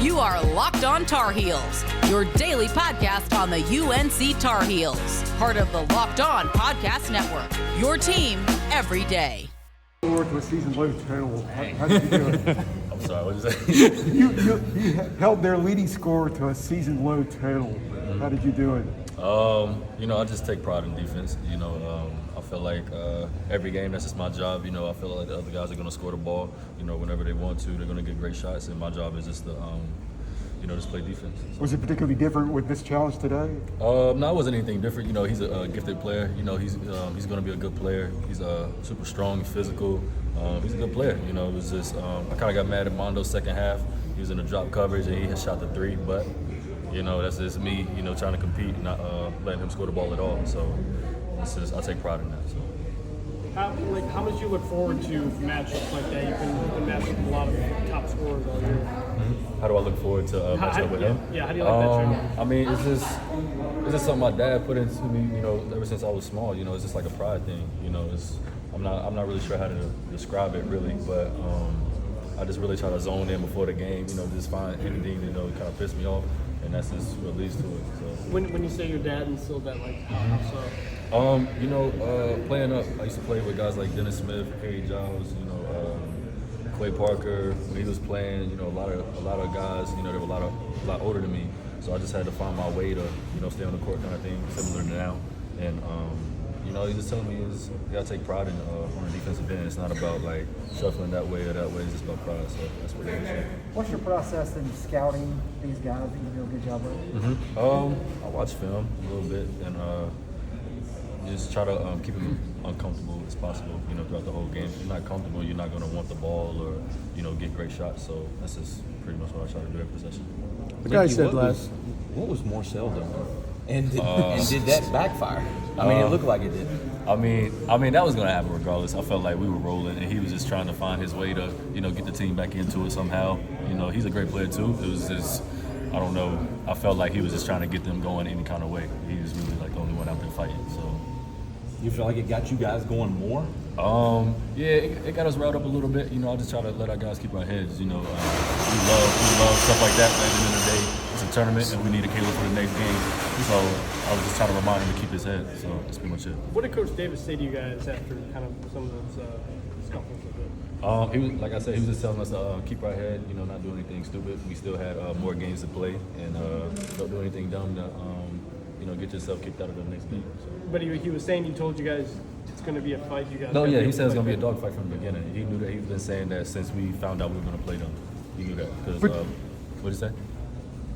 You are Locked On Tar Heels, your daily podcast on the UNC Tar Heels. Part of the Locked On Podcast Network, your team every day. To a season low total. How did you do it? I'm sorry, what did you say? You held their leading score to a season low total. How did you do it? I just take pride in defense. I feel like every game, that's just my job. I feel like the other guys are going to score the ball. Whenever they want to, they're going to get great shots, and my job is just to, just play defense. So. Was it particularly different with this challenge today? No, it wasn't anything different. He's a gifted player. He's going to be a good player. He's super strong, physical. He's a good player. It was just I kind of got mad at Armando's second half. He was in the drop coverage and he had shot the three, but that's just me. Trying to compete, not letting him score the ball at all. So I take pride in that. So. How much you look forward to matchups like that? You've been matched with a lot of top scorers all year. Mm-hmm. How do I look forward to matching up with him? Yeah, how do you like that? I mean, it's just something my dad put into me. Ever since I was small. It's just like a pride thing. I'm not really sure how to describe it really, but I just really try to zone in before the game. Just find anything kind of piss me off, and that's just what leads to it. So. When you say your dad instilled that, how so? Playing up, I used to play with guys like Dennis Smith, Harry Giles, Quay Parker. When he was playing, a lot of guys, they were a lot older than me. So I just had to find my way to, stay on the court kind of thing, similar to now. And he just telling me is you gotta take pride in on a defensive end. It's not about like shuffling that way or that way. It's just about pride. So that's what it is. What's your process in scouting these guys that you do a good job with? I watch film a little bit and just try to keep them uncomfortable as possible. Throughout the whole game. If you're not comfortable, you're not gonna want the ball or get great shots. So that's just pretty much what I try to do every possession. The guy said what was Marcel doing? And did that backfire? I mean, it looked like it did. I mean, that was going to happen regardless. I felt like we were rolling, and he was just trying to find his way to, get the team back into it somehow. He's a great player too. It was just, I don't know. I felt like he was just trying to get them going any kind of way. He was really like the only one out there fighting. So. You feel like it got you guys going more? Yeah, it got us riled up a little bit. I just try to let our guys keep our heads. We love stuff like that. But at the end of the day, it's a tournament, and we need a Caleb for the next game. So I was just trying to remind him to keep his head. So that's pretty much it. What did Coach Davis say to you guys after kind of some of those scuffles a bit? He was, like I said, he was just telling us to keep our head. Not do anything stupid. We still had more games to play, and don't do anything dumb to get yourself kicked out of the next game. So. But he was saying he told you guys it's going to be a fight. You guys. No, yeah, he said it's going to be a dogfight from the beginning. He knew that. He's been saying that since we found out we were going to play them. He knew that because what did he say?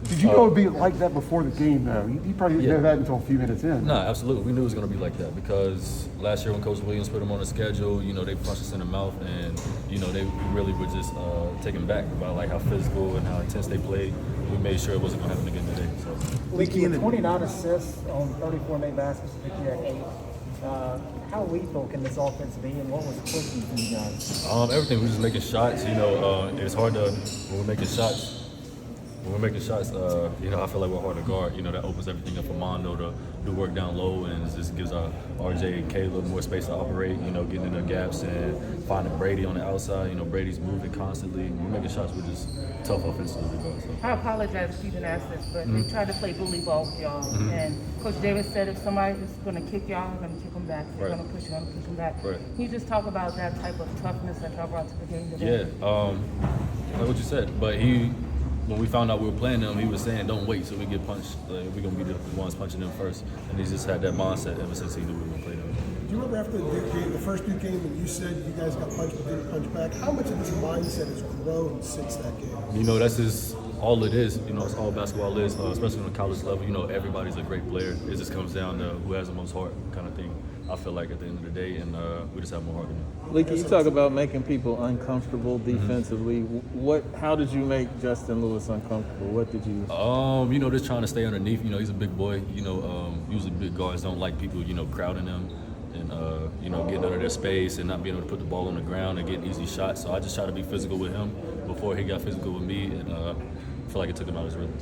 Did you know it would be like that before the game, though? You probably didn't know that until a few minutes in. No, absolutely. We knew it was going to be like that because last year when Coach Williams put him on the schedule, they punched us in the mouth, and they really were just taken back about like how physical and how intense they played. We made sure it wasn't going to happen again today. So. Leaky, 29 assists on 34 made baskets, I think you had 8. How lethal can this offense be, and what was clicking for you guys? Everything. We're just making shots. It's hard to when we're making shots. I feel like we're hard to guard. That opens everything up for Armando to do work down low, and it just gives our RJ and Caleb more space to operate. Getting in their gaps and finding Brady on the outside. Brady's moving constantly. When we're making shots, we're just tough offensively. So. I apologize if you didn't ask this, but they tried to play bully ball with y'all, and Coach Davis said if somebody is going to kick y'all, they're going to kick them back. They're going to push them back. Right. Can you just talk about that type of toughness that y'all brought to the game today? Yeah, like what you said, but when we found out we were playing them, he was saying, don't wait till we get punched. We're going to be the ones punching them first. And he's just had that mindset ever since he knew we were going to play them. Do you remember after the first Duke game when you said you guys got punched but didn't punch back? How much of this mindset has grown since that game? That's just all it is. It's all basketball is, especially on the college level. Everybody's a great player. It just comes down to who has the most heart kind of thing. I feel like at the end of the day, and we just have more heart than them. Leaky, you talk about making people uncomfortable defensively. How did you make Justin Lewis uncomfortable? What did you? Just trying to stay underneath. He's a big boy. Usually big guards don't like people, crowding them and getting under their space and not being able to put the ball on the ground and get easy shots. So I just try to be physical with him before he got physical with me, and I feel like it took him out of his rhythm.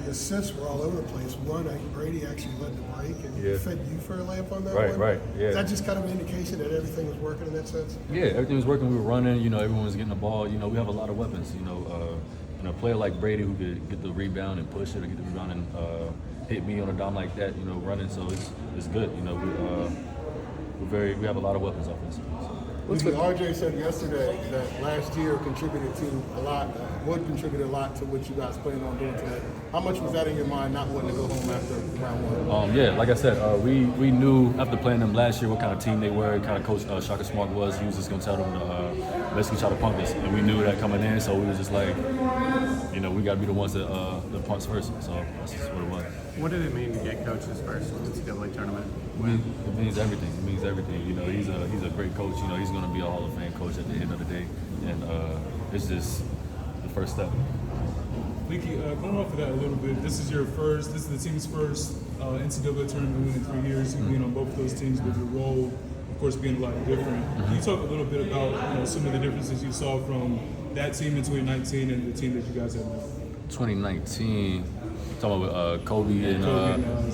The assists were all over the place. One, Brady actually led the break and fed you for a layup on that one. Right, yeah. Is that just kind of an indication that everything was working in that sense? Yeah, everything was working. We were running. Everyone was getting the ball. We have a lot of weapons. a player like Brady who could get the rebound and push it, or get the rebound and hit me on a dime like that, running. So it's good. We have a lot of weapons offensively. So. RJ said yesterday that last year contributed to a lot, would contribute a lot to what you guys plan on doing tonight. How much was that in your mind, not wanting to go home after round one? Yeah, like I said, we knew after playing them last year what kind of team they were, kind of coach Shaka Smart was. He was just going to tell them to basically try to punk us, and we knew that coming in. So we were just like, we got to be the ones that punch first. So that's just what it was. What did it mean to get coaches first in the NCAA tournament? It means everything. It means everything. He's a great coach. He's going to be a Hall of Fame coach at the end of the day, and it's just the first step. Leaky, going off of that a little bit, this is the team's first NCAA tournament win in 3 years. You've been on both of those teams, with your role, of course, being a lot different. Can you talk a little bit about some of the differences you saw from that team in 2019 and the team that you guys have now? 2019, talking about Kobe and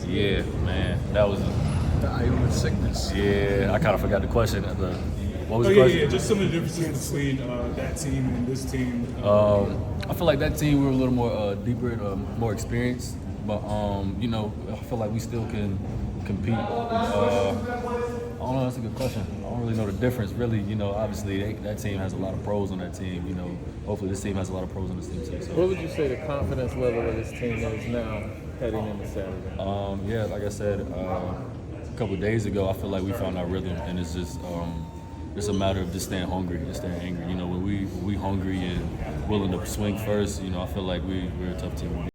yeah, man, that was the item of sickness. Yeah, I kind of forgot the question. What was the question? Yeah, just some of the differences between that team and this team. I feel like that team we were a little more deeper, more experienced, but I feel like we still can compete. I don't know, that's a good question. I don't really know the difference. Really, obviously that team has a lot of pros on that team. Hopefully this team has a lot of pros on this team too. So. What would you say the confidence level of this team is now heading into Saturday? Yeah, like I said a couple of days ago, I feel like we found our rhythm, and it's just it's a matter of just staying hungry, just staying angry. When we hungry and willing to swing first, I feel like we're a tough team.